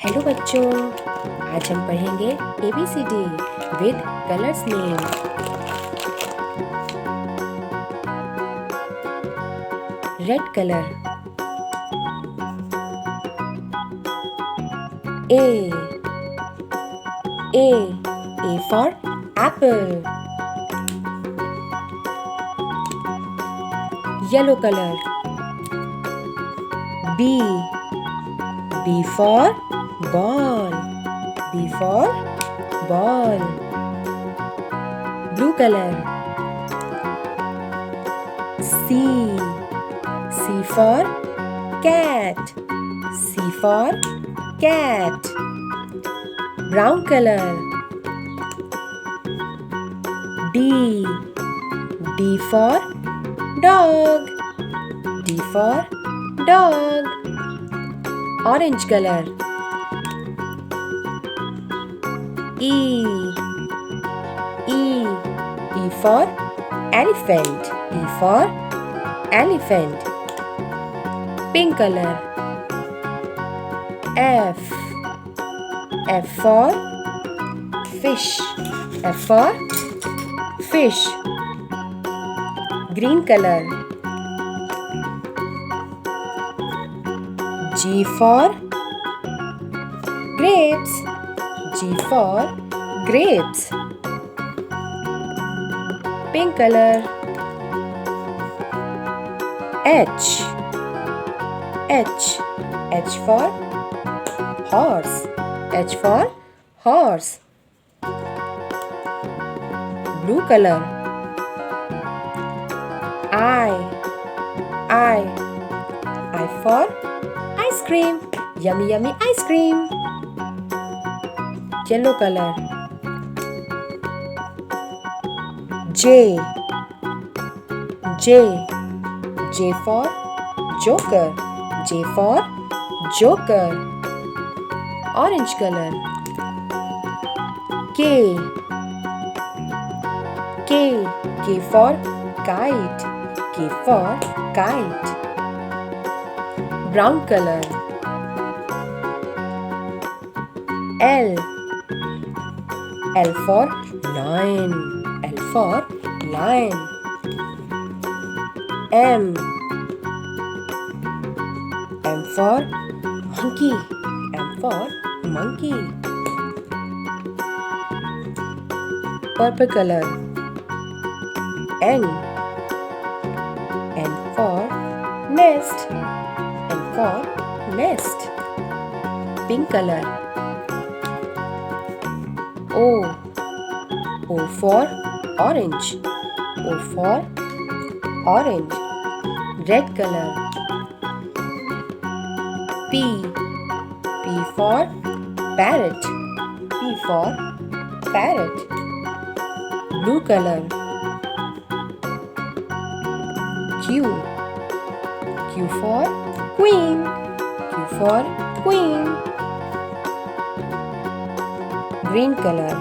Hello बच्चों, आज हम पढ़ेंगे ABCD with colours name. Red colour A for apple. Yellow color B for ball. B for ball. Blue color C for cat. C for cat. Brown color D for dog. D for dog. Orange color E for elephant. E for elephant. Pink color F for fish. F for fish. Green color G for grapes. G for grapes. Pink color H for horse. H for horse. Blue color I for ice cream. Yummy ice cream. Yellow color J for joker. J for joker. Orange color K for kite. K for kite. Brown color L for lion. L for lion. M for monkey. M for monkey. Purple color N for nest. N for nest. Pink color O for orange. O for orange. Red color P for parrot. P for parrot. Blue color Q for queen. Q for queen. Green color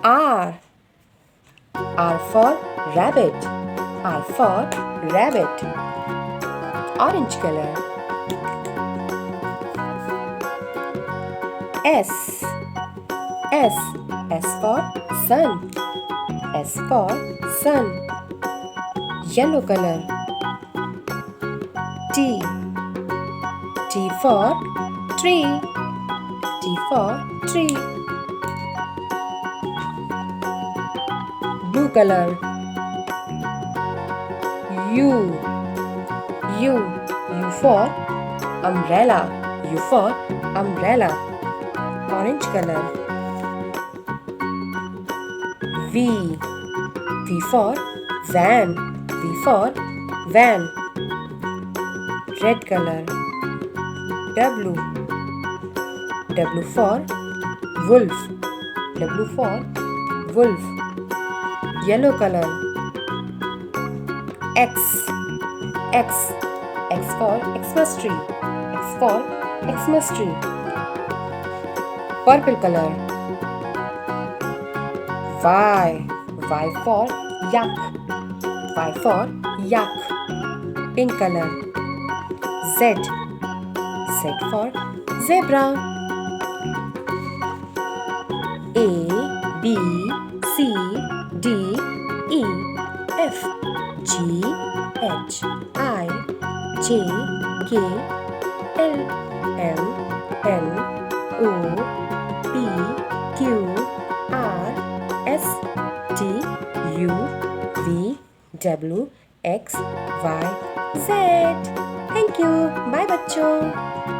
R for rabbit. R for rabbit. Orange color S for sun. S for sun. Yellow color T for tree. T for tree. Blue color U for umbrella. U for umbrella. Orange color V for van. V for van. Red color W for wolf. W for wolf. Yellow color X for Xmas tree. X for Xmas tree. Purple color Y for yak. Y for yak. Pink color Z for zebra. A B C D E F G H I J K L M N O P Q R S T U V W X Y Z. Thank you. Bye बच्चों।